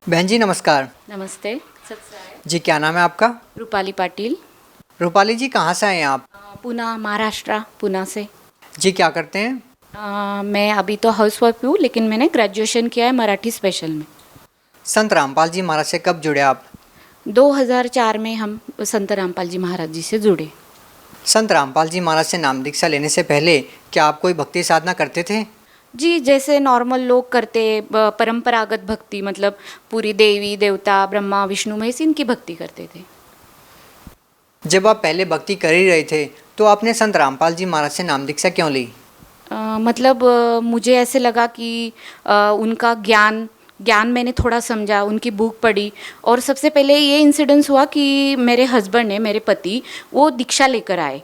बहन जी नमस्कार। नमस्ते। जी क्या नाम है आपका? रूपाली पाटिल। रूपाली जी कहाँ से आए हैं आप? पुणे, महाराष्ट्र, पुणे से। जी क्या करते हैं? मैं अभी तो हाउस वाइफ हूँ, लेकिन मैंने ग्रेजुएशन किया है मराठी स्पेशल में। संत रामपाल जी महाराज से कब जुड़े आप? 2004 में हम संत रामपाल जी महाराज जी से जुड़े। संत रामपाल जी महाराज से नाम दीक्षा लेने से पहले क्या आप कोई भक्ति साधना करते थे? जी, जैसे नॉर्मल लोग करते, परंपरागत भक्ति, मतलब पूरी देवी देवता ब्रह्मा विष्णु महेश इनकी भक्ति करते थे। जब आप पहले भक्ति कर ही रहे थे तो आपने संत रामपाल जी महाराज से नाम दीक्षा क्यों ली? मतलब मुझे ऐसे लगा कि उनका ज्ञान मैंने थोड़ा समझा, उनकी बुक पढ़ी। और सबसे पहले ये इंसिडेंस हुआ कि मेरे हस्बैंड ने, मेरे पति, वो दीक्षा लेकर आए।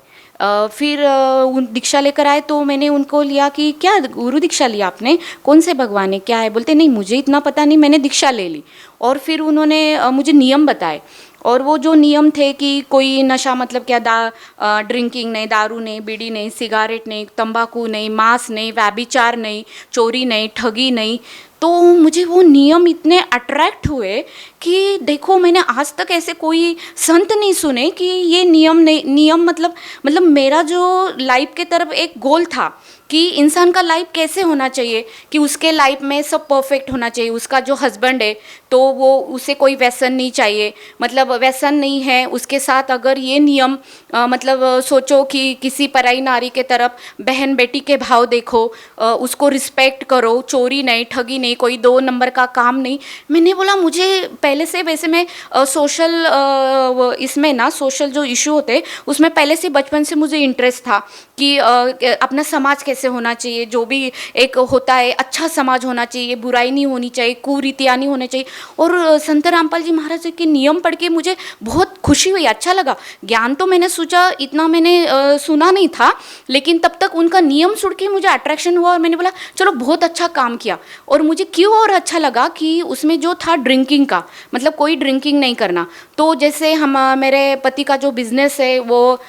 फिर उन दीक्षा लेकर आए तो मैंने उनको लिया कि क्या गुरु दीक्षा लिया आपने, कौन से भगवान है, क्या है? बोलते नहीं मुझे इतना पता नहीं, मैंने दीक्षा ले ली। और फिर उन्होंने मुझे नियम बताए। और वो जो नियम थे कि कोई नशा, मतलब क्या, ड्रिंकिंग नहीं, दारू नहीं, बीड़ी नहीं, सिगारेट नहीं, तंबाकू नहीं, मांस नहीं, व्यभिचार नहीं, चोरी नहीं, ठगी नहीं। तो मुझे वो नियम इतने अट्रैक्ट हुए कि देखो, मैंने आज तक ऐसे कोई संत नहीं सुने कि ये नियम नहीं, नियम मतलब मेरा जो लाइफ के तरफ एक गोल था कि इंसान का लाइफ कैसे होना चाहिए, कि उसके लाइफ में सब परफेक्ट होना चाहिए। उसका जो हस्बैंड है तो वो उसे कोई व्यसन नहीं चाहिए, मतलब व्यसन नहीं है उसके साथ। अगर ये नियम मतलब सोचो कि किसी पराई नारी के तरफ बहन बेटी के भाव देखो, उसको रिस्पेक्ट करो, चोरी नहीं, ठगी नहीं, कोई 2 नंबर का काम नहीं। मैंने बोला मुझे पहले से, वैसे मैं सोशल इसमें ना, सोशल जो इशू होते उसमें पहले से बचपन से मुझे इंटरेस्ट था कि अपना समाज कैसे होना चाहिए, जो भी एक होता है अच्छा समाज होना चाहिए, बुराई नहीं होनी चाहिए, कुरीतियाँ नहीं होनी चाहिए। और संत रामपाल जी महाराज जी के नियम पढ़ के मुझे बहुत खुशी हुई, अच्छा लगा। ज्ञान तो मैंने सोचा इतना मैंने सुना नहीं था, लेकिन तब तक उनका नियम सुन के मुझे अट्रैक्शन हुआ और मैंने बोला चलो बहुत अच्छा काम किया। और मुझे क्यों और अच्छा लगा कि उसमें जो था ड्रिंकिंग का, मतलब कोई ड्रिंकिंग नहीं करना। तो जैसे हम, मेरे पति का जो बिजनेस है वो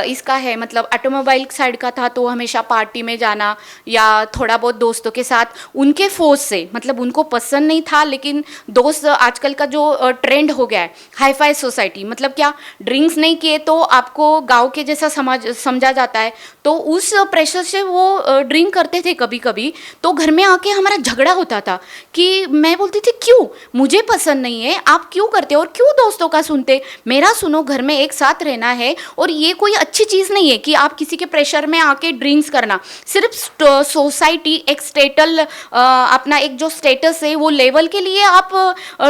इसका है, मतलब ऑटोमोबाइल साइड का था, तो हमेशा पार्टी में जाना या थोड़ा बहुत दोस्तों के साथ उनके फोर्स से, मतलब उनको पसंद नहीं था, लेकिन दोस्त, आजकल का जो ट्रेंड हो गया है हाई फाई सोसाइटी, मतलब क्या, ड्रिंक्स नहीं किए तो आपको गांव के जैसा समाज समझा जाता है। तो उस प्रेशर से वो ड्रिंक करते थे कभी कभी। तो घर में आके हमारा झगड़ा होता था कि मैं बोलती थी क्यों, मुझे पसंद नहीं है, आप क्यों करते हो और क्यों दोस्तों का सुनते, मेरा सुनो, घर में एक साथ रहना है। और ये कोई अच्छी चीज़ नहीं है कि आप किसी के प्रेशर में आके ड्रिंक्स करना। सिर्फ सोसाइटी एक स्टेटल, अपना एक जो स्टेटस है वो लेवल के लिए आप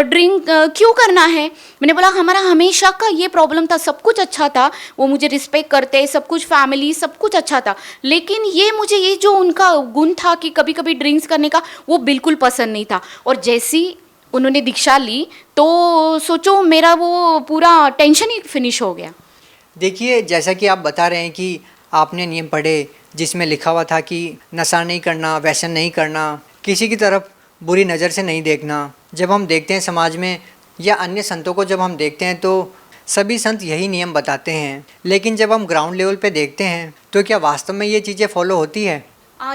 ड्रिंक क्यों करना है। मैंने बोला हमारा हमेशा का ये प्रॉब्लम था, सब कुछ अच्छा था, वो मुझे रिस्पेक्ट करते, सब कुछ फैमिली सब कुछ अच्छा था, लेकिन ये मुझे ये जो उनका गुण था कि कभी कभी ड्रिंक्स करने का, वो बिल्कुल पसंद नहीं था। और जैसी उन्होंने दीक्षा ली तो सोचो मेरा वो पूरा टेंशन ही फिनिश हो गया। देखिए जैसा कि आप बता रहे हैं कि आपने नियम पढ़े जिसमें लिखा हुआ था कि नशा नहीं करना, व्यसन नहीं करना, किसी की तरफ बुरी नज़र से नहीं देखना। जब हम देखते हैं समाज में या अन्य संतों को जब हम देखते हैं तो सभी संत यही नियम बताते हैं, लेकिन जब हम ग्राउंड लेवल पे देखते हैं तो क्या वास्तव में ये चीज़ें फॉलो होती है?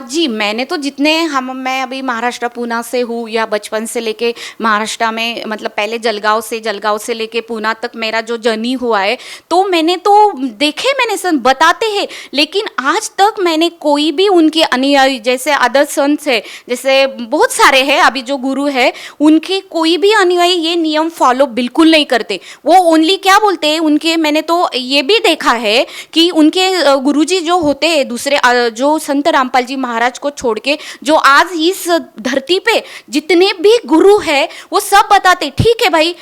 जी, मैंने तो जितने मैं अभी महाराष्ट्र पुणे से हूँ, या बचपन से लेके महाराष्ट्र में, मतलब पहले जलगांव से लेके पुणे तक मेरा जो जर्नी हुआ है, तो मैंने तो देखे, मैंने संत बताते हैं, लेकिन आज तक मैंने कोई भी उनके अनुयायी, जैसे अदर संत है, जैसे बहुत सारे हैं अभी जो गुरु है, उनके कोई भी अनुयायी ये नियम फॉलो बिल्कुल नहीं करते। वो ओनली क्या बोलते हैं उनके, मैंने तो ये भी देखा है कि उनके गुरुजी जो होते हैं दूसरे, जो संत रामपाल जी महाराज को छोड़ के जो आज इस धरती पे जितने भी गुरु है वो सब बताते ठीक है भाई,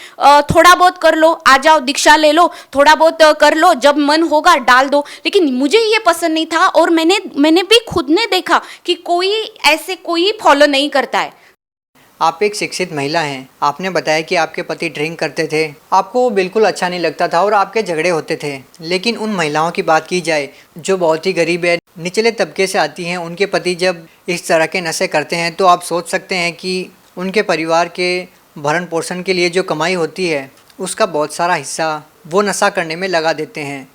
थोड़ा बहुत कर लो, आ जाओ दीक्षा ले लो, थोड़ा बहुत कर लो, जब मन होगा डाल दो। लेकिन मुझे ये पसंद नहीं था और मैंने भी खुद ने देखा कि कोई ऐसे कोई फॉलो नहीं करता है। आप एक शिक्षित महिला हैं, आपने बताया कि आपके पति ड्रिंक करते थे, आपको वो बिल्कुल अच्छा नहीं लगता था और आपके झगड़े होते थे। लेकिन उन महिलाओं की बात की जाए जो बहुत ही गरीब है, निचले तबके से आती हैं, उनके पति जब इस तरह के नशे करते हैं तो आप सोच सकते हैं कि उनके परिवार के भरण पोषण के लिए जो कमाई होती है उसका बहुत सारा हिस्सा वो नशा करने में लगा देते हैं।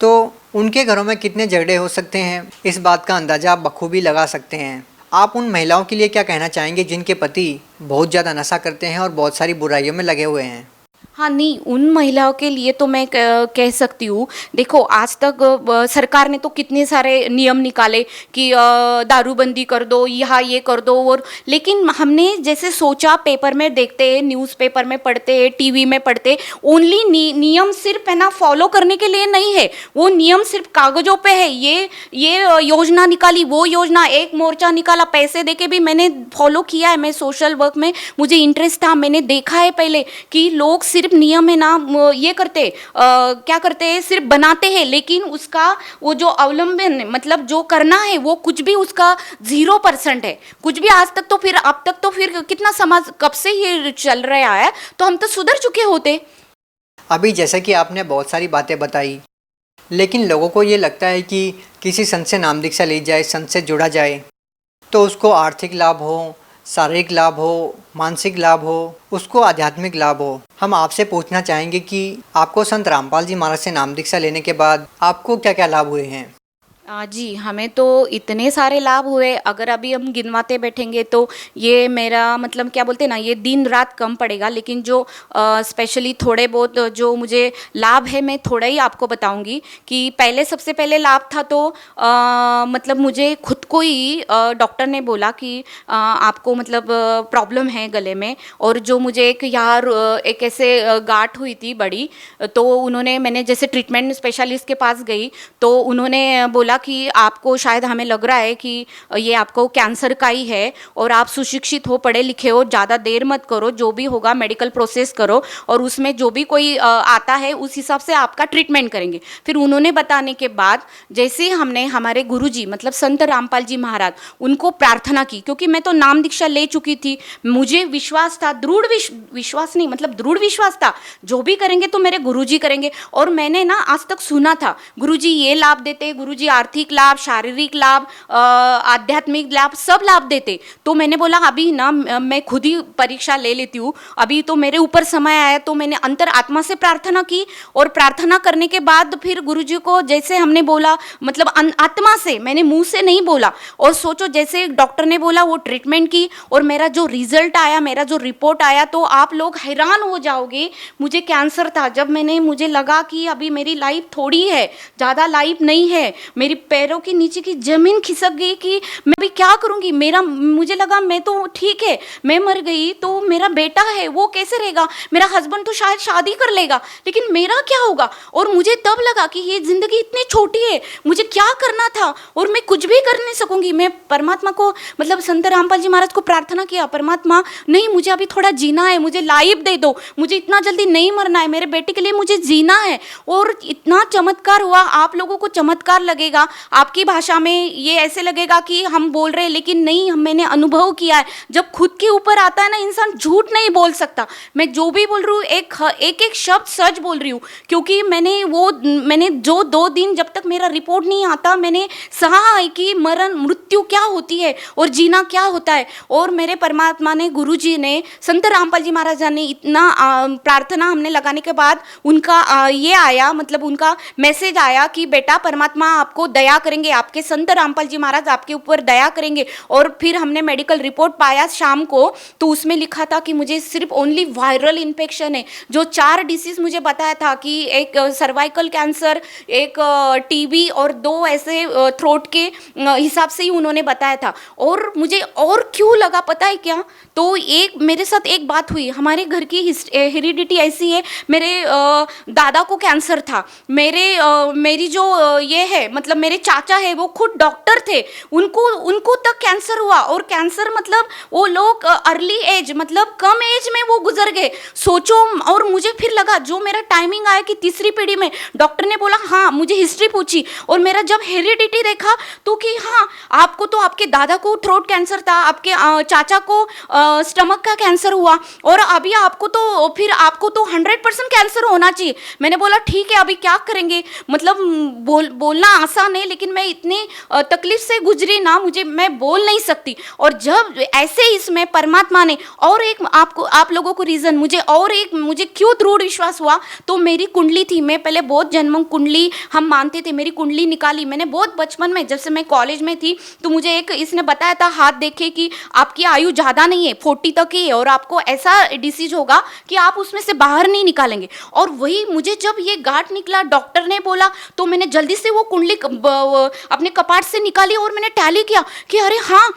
तो उनके घरों में कितने झगड़े हो सकते हैं, इस बात का अंदाज़ा आप बखूबी लगा सकते हैं। आप उन महिलाओं के लिए क्या कहना चाहेंगे जिनके पति बहुत ज़्यादा नशा करते हैं और बहुत सारी बुराइयों में लगे हुए हैं? हाँ नहीं, उन महिलाओं के लिए तो मैं कह सकती हूँ, देखो आज तक सरकार ने तो कितने सारे नियम निकाले कि दारूबंदी कर दो, यहाँ ये कर दो, और लेकिन हमने जैसे सोचा, पेपर में देखते हैं, न्यूज़पेपर में पढ़ते हैं, टीवी में पढ़ते हैं, ओनली नियम सिर्फ है ना फॉलो करने के लिए नहीं है, वो नियम सिर्फ कागजों पे है। ये योजना निकाली, वो योजना, एक मोर्चा निकाला, पैसे देके भी मैंने फॉलो किया है। मैं सोशल वर्क में मुझे इंटरेस्ट था, मैंने देखा है पहले कि लोग सिर्फ नियम है ना ये करते क्या करते हैं, सिर्फ बनाते हैं, लेकिन उसका वो जो अवलंबन मतलब जो करना है वो कुछ भी उसका 0% है, कुछ भी आज तक। तो फिर अब तक तो फिर कितना समाज कब से ये चल रहा है, तो हम तो सुधर चुके होते। अभी जैसे कि आपने बहुत सारी बातें बताई, लेकिन लोगों को ये लगता है कि किसी संत से नाम दीक्षा ली जाए, संत से जुड़ा जाए तो उसको आर्थिक लाभ हो, शारीरिक लाभ हो, मानसिक लाभ हो, उसको आध्यात्मिक लाभ हो। हम आपसे पूछना चाहेंगे कि आपको संत रामपाल जी महाराज से नाम दीक्षा लेने के बाद आपको क्या क्या लाभ हुए हैं? जी, हमें तो इतने सारे लाभ हुए, अगर अभी हम गिनवाते बैठेंगे तो ये मेरा मतलब क्या बोलते हैं ना, ये दिन रात कम पड़ेगा। लेकिन जो स्पेशली थोड़े बहुत जो मुझे लाभ है, मैं थोड़ा ही आपको बताऊंगी। कि पहले सबसे पहले लाभ था तो मतलब मुझे खुद को ही डॉक्टर ने बोला कि आपको मतलब प्रॉब्लम है गले में, और जो मुझे एक यहाँ एक ऐसे गांठ हुई थी बड़ी, तो उन्होंने, मैंने जैसे ट्रीटमेंट स्पेशलिस्ट के पास गई तो उन्होंने बोला कि आपको शायद, हमें लग रहा है कि ये आपको कैंसर का ही है, और आप सुशिक्षित हो, पढ़े लिखे हो, ज़्यादा देर मत करो, जो भी होगा मेडिकल प्रोसेस करो, और उसमें जो भी कोई आता है उस हिसाब से आपका ट्रीटमेंट करेंगे। फिर उन्होंने बताने के बाद जैसे ही हमने हमारे गुरुजी मतलब संत रामपाल जी महाराज, उनको प्रार्थना की, क्योंकि मैं तो नाम दीक्षा ले चुकी थी, मुझे विश्वास था, दृढ़ विश्वास नहीं मतलब दृढ़ विश्वास था, जो भी करेंगे तो मेरे गुरुजी करेंगे। और मैंने ना आज तक सुना था गुरुजी ये लाभ देते, गुरुजी आर्थिक लाभ, शारीरिक लाभ, आध्यात्मिक लाभ, सब लाभ देते। तो मैंने बोला अभी ना मैं खुद ही परीक्षा ले लेती हूँ, अभी तो मेरे ऊपर समय आया। तो मैंने अंतर आत्मा से प्रार्थना की, और प्रार्थना करने के बाद फिर गुरुजी को जैसे हमने बोला, मतलब आत्मा से, मैंने मुंह से नहीं बोला। और सोचो जैसे डॉक्टर ने बोला वो ट्रीटमेंट की, और मेरा जो रिजल्ट आया, मेरा जो रिपोर्ट आया, तो आप लोग हैरान हो जाओगे। मुझे कैंसर था, जब मुझे लगा कि अभी मेरी लाइफ थोड़ी है, ज़्यादा लाइफ नहीं है, मेरी पैरों के नीचे की जमीन खिसक गई कि मैं अभी क्या करूंगी। मुझे लगा मैं तो ठीक है, मैं मर गई तो मेरा बेटा है वो कैसे रहेगा, मेरा हस्बैंड तो शायद शादी कर लेगा, लेकिन मेरा क्या होगा। और मुझे तब लगा कि ये जिंदगी इतनी छोटी है, मुझे क्या करना था, और मैं कुछ भी कर नहीं सकूंगी। मैं परमात्मा को मतलब संत रामपाल जी महाराज को प्रार्थना किया, परमात्मा नहीं, मुझे अभी थोड़ा जीना है, मुझे लाइफ दे दो, मुझे इतना जल्दी नहीं मरना है, मेरे बेटे के लिए मुझे जीना है। और इतना चमत्कार हुआ। आप लोगों को चमत्कार लगेगा, आपकी भाषा में ये ऐसे लगेगा कि हम बोल रहे हैं, लेकिन नहीं, मैंने अनुभव किया है। जब खुद के ऊपर आता है ना, इंसान झूठ नहीं बोल सकता। मैं जो भी बोल रही हूँ एक शब्द सच बोल रही हूँ, क्योंकि मैंने जो 2 दिन जब तक मेरा रिपोर्ट नहीं आता, मैंने सहा है कि मृत्यु क्या होती है और जीना क्या होता है। और मेरे परमात्मा ने, गुरु जी ने, संत रामपाल जी महाराज ने इतना प्रार्थना हमने लगाने के बाद उनका ये आया, मतलब उनका मैसेज आया कि बेटा परमात्मा आपको दया करेंगे, आपके संत रामपाल जी महाराज आपके ऊपर दया करेंगे। और फिर हमने मेडिकल रिपोर्ट पाया शाम को, तो उसमें लिखा था कि मुझे सिर्फ ओनली वायरल इन्फेक्शन है। जो 4 डिसीज मुझे बताया था कि एक सर्वाइकल कैंसर, एक टीबी और 2 ऐसे थ्रोट के हिसाब से ही उन्होंने बताया था। और मुझे और क्यों लगा पता है क्या, तो मेरे साथ एक बात हुई। हमारे घर की हेरिडिटी ऐसी है, मेरे दादा को कैंसर था, मेरी जो ये है मतलब मेरे चाचा है वो खुद डॉक्टर थे, उनको तक कैंसर हुआ। और कैंसर मतलब वो लोग अर्ली एज मतलब कम एज में वो गुजर गए, सोचो। और मुझे फिर लगा, जो मेरा टाइमिंग आया कि तीसरी पीढ़ी में, डॉक्टर ने बोला हाँ, मुझे हिस्ट्री पूछी और मेरा जब हेरिडिटी देखा तो कि हाँ, आपको तो आपके दादा को थ्रोट कैंसर था, आपके चाचा को स्टमक का कैंसर हुआ, और अभी आपको तो 100% कैंसर होना चाहिए। मैंने बोला ठीक है, अभी क्या करेंगे, मतलब बोलना आसान पता नहीं, लेकिन मैं इतनी तकलीफ से गुजरी ना, मैं बोल नहीं सकती। और जब ऐसे इसमें परमात्मा ने और एक आप लोगों को रीज़न मुझे क्यों दृढ़ विश्वास हुआ, तो मेरी कुंडली थी। मैं पहले बहुत जन्म कुंडली हम मानते थे, मेरी कुंडली निकाली मैंने बहुत बचपन में, जब से मैं कॉलेज में थी। तो मुझे एक इसने बताया था, हाथ देखे कि आपकी आयु ज़्यादा नहीं है, 40 तक ही है, और आपको ऐसा डिसीज होगा कि आप उसमें से बाहर नहीं निकालेंगे। और वही मुझे जब ये गांठ निकला, डॉक्टर ने बोला, तो मैंने जल्दी से वो कुंडली अपने कपाट से निकाली और मैंने टैली किया कि अरे हाँ,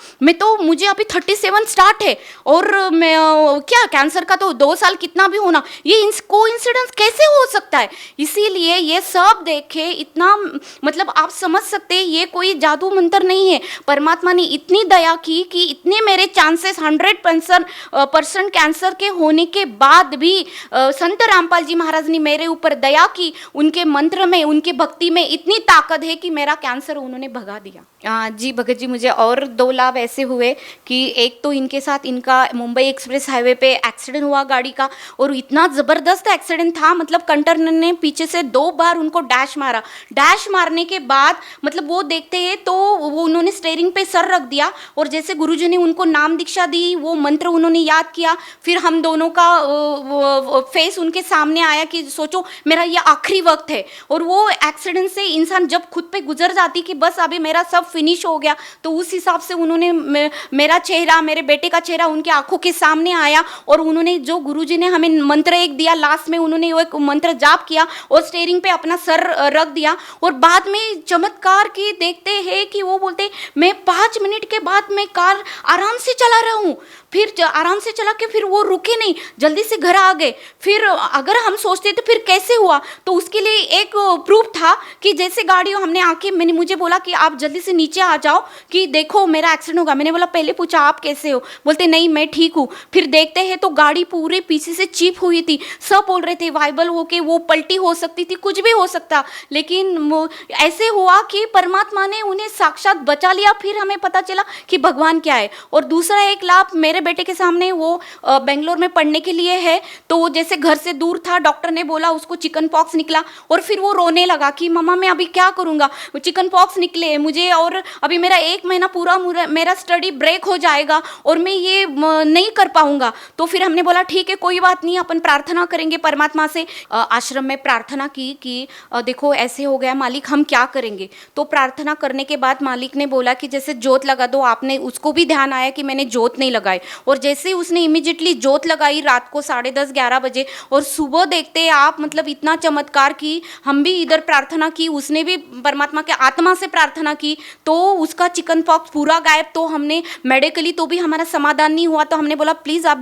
मुझे अभी 37 स्टार्ट है, और मैं क्या कैंसर का तो 2 साल कितना भी होना, ये कोइंसिडेंस कैसे हो सकता है। इसीलिए ये सब देखे इतना, मतलब आप समझ सकते हैं ये कोई जादू मंत्र नहीं है। परमात्मा ने इतनी दया की कि इतने मेरे चांसेस 100% कैंसर के होने के बाद भी संत रामपाल जी महाराज ने मेरे ऊपर दया की। उनके मंत्र में, उनकी भक्ति में इतनी ताकत है कि मेरा कैंसर उन्होंने भगा दिया। जी भगत जी, मुझे और 2 लाभ ऐसे हुए कि एक तो इनके साथ इनका मुंबई एक्सप्रेस हाईवे पे एक्सीडेंट हुआ गाड़ी का, और इतना ज़बरदस्त एक्सीडेंट था, मतलब कंटरनर ने पीछे से 2 बार उनको डैश मारा। डैश मारने के बाद मतलब वो देखते हैं तो वो उन्होंने स्टीयरिंग पे सर रख दिया, और जैसे गुरुजी ने उनको नाम दीक्षा दी, वो मंत्र उन्होंने याद किया। फिर हम दोनों का फेस उनके सामने आया कि सोचो मेरा ये आखिरी वक्त है। और वो एक्सीडेंट से इंसान जब खुद पे गुजर जाती कि बस अभी मेरा सब फिनिश हो गया, तो उस हिसाब से उन्होंने मेरा चेहरा, मेरे बेटे का चेहरा उनके आंखों के सामने आया, और उन्होंने जो गुरुजी ने हमें मंत्र एक दिया, लास्ट में उन्होंने वो एक मंत्र जाप किया और स्टीयरिंग पे अपना सर रख दिया। और बाद में चमत्कार की देखते हैं कि वो बोलते मैं 5 मिनट के बाद मैं कार आराम से चला रहा हूँ, फिर आराम से चला के फिर वो रुके नहीं, जल्दी से घर आ गए। फिर अगर हम सोचते तो फिर कैसे हुआ, तो उसके लिए एक प्रूफ था कि जैसे गाड़ी हमने आके मुझे बोला कि आप जल्दी से नीचे आ जाओ कि देखो मेरा एक्सीडेंट होगा। मैंने बोला पहले पूछा आप कैसे हो, बोलते नहीं मैं ठीक हूँ। फिर देखते हैं तो गाड़ी पूरे पीछे से चिप हुई थी, सब बोल रहे थे वाइबल होके वो पलटी हो सकती थी, कुछ भी हो सकता, लेकिन ऐसे हुआ कि परमात्मा ने उन्हें साक्षात बचा लिया। फिर हमें पता चला कि भगवान क्या है। और दूसरा एक लाभ मेरे बेटे के सामने, वो बेंगलोर में पढ़ने के लिए है, तो वो जैसे घर से दूर था, डॉक्टर ने बोला उसको चिकन पॉक्स निकला, और फिर वो रोने लगा कि मम्मा मैं अभी क्या करूँगा, चिकन पॉक्स निकले मुझे, और अभी मेरा 1 महीना पूरा मेरा स्टडी ब्रेक हो जाएगा और मैं ये नहीं कर पाऊँगा। तो फिर हमने बोला ठीक है कोई बात नहीं, अपन प्रार्थना करेंगे परमात्मा से। आश्रम में प्रार्थना की कि देखो ऐसे हो गया मालिक, हम क्या करेंगे। तो प्रार्थना करने के बाद मालिक ने बोला कि जैसे जोत लगा दो। आपने उसको भी ध्यान आया कि मैंने जोत नहीं लगाई, और जैसे ही उसने इमीडिएटली जोत लगाई रात को 10:30-11 बजे, और सुबह देखते आप मतलब इतना चमत्कार की। हम भी इधर प्रार्थना की, उसने भी परमात्मा के आत्मा से प्रार्थना की, तो उसका चिकन पॉक्स पूरा गायब। तो हमने मेडिकली तो भी हमारा समाधान नहीं हुआ, तो हमने बोला प्लीज़ आप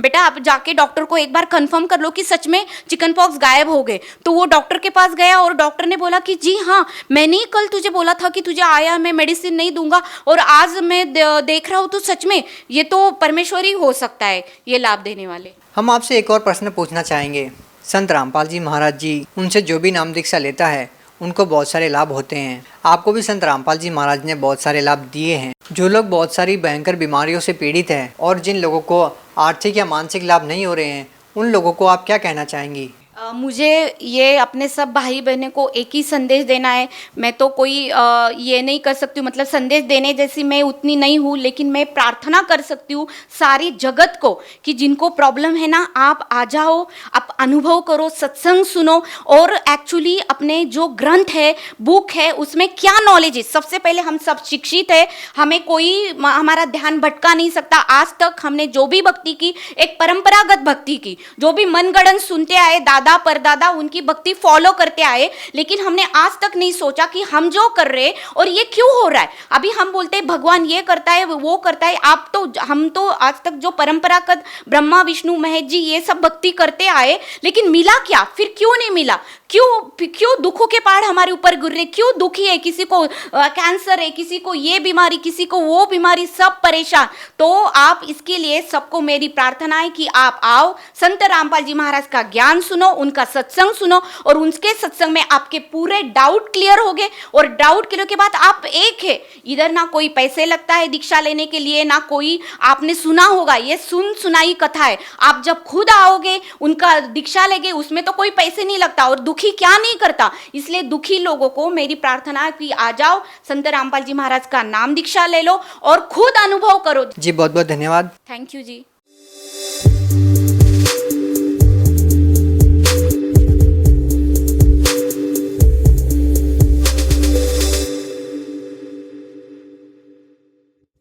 बेटा आप जाके डॉक्टर को एक बार कंफर्म कर लो कि सच में चिकन पॉक्स गायब हो गए। तो वो डॉक्टर के पास गया और डॉक्टर ने बोला कि जी हाँ, मैंने ही कल तुझे बोला था कि तुझे आया, मैं मेडिसिन नहीं दूंगा, और आज मैं देख रहा हूँ तो सच में ये तो परमेश्वर ही हो सकता है ये लाभ देने वाले। हम आपसे एक और प्रश्न पूछना चाहेंगे। संत रामपाल जी महाराज जी, उनसे जो भी नाम दीक्षा लेता है उनको बहुत सारे लाभ होते हैं। आपको भी संत रामपाल जी महाराज ने बहुत सारे लाभ दिए हैं। जो लोग बहुत सारी भयंकर बीमारियों से पीड़ित हैं और जिन लोगों को आर्थिक या मानसिक लाभ नहीं हो रहे हैं, उन लोगों को आप क्या कहना चाहेंगी? मुझे ये अपने सब भाई बहनों को एक ही संदेश देना है। मैं तो कोई ये नहीं कर सकती हूँ, मतलब संदेश देने जैसी मैं उतनी नहीं हूँ, लेकिन मैं प्रार्थना कर सकती हूँ सारी जगत को कि जिनको प्रॉब्लम है ना, आप आ जाओ, आप अनुभव करो, सत्संग सुनो, और एक्चुअली अपने जो ग्रंथ है, बुक है, उसमें क्या नॉलेज है। सबसे पहले हम सब शिक्षित है, हमें कोई हमारा ध्यान भटका नहीं सकता। आज तक हमने जो भी भक्ति की, एक परंपरागत भक्ति की, जो भी मनगढ़ंत सुनते आए, दादा परदादा उनकी भक्ति फॉलो करते आए, लेकिन हमने आज तक नहीं सोचा कि हम जो कर रहे हैं और ये क्यों हो रहा है। अभी हम बोलते हैं भगवान ये करता है वो करता है, हम तो आज तक जो परंपरागत ब्रह्मा विष्णु महेश जी ये सब भक्ति करते आए, लेकिन मिला क्या, फिर क्यों नहीं मिला, क्यों दुखों के पहाड़ हमारे ऊपर गिर रहे, क्यों दुखी है, किसी को कैंसर है, किसी को ये बीमारी, किसी को वो बीमारी, सब परेशान। तो आप इसके लिए सबको मेरी प्रार्थना है कि आप आओ, संत रामपाल जी महाराज का ज्ञान सुनो उनका सत्संग सुनो और उनके सत्संग में आपके पूरे डाउट क्लियर हो गए और डाउट क्लियर के बाद आप एक है। इधर ना कोई पैसे लगता है दीक्षा लेने के लिए, ना कोई आपने सुना होगा, ये सुनाई कथा है। आप जब खुद आओगे उनका दीक्षा लेगे, उसमें तो कोई पैसे नहीं लगता और दुखी क्या नहीं करता। इसलिए दुखी लोगों को मेरी प्रार्थना है कि आ जाओ, संत रामपाल जी महाराज का नाम दीक्षा ले लो और खुद अनुभव करो। जी बहुत बहुत धन्यवाद। Thank you ji.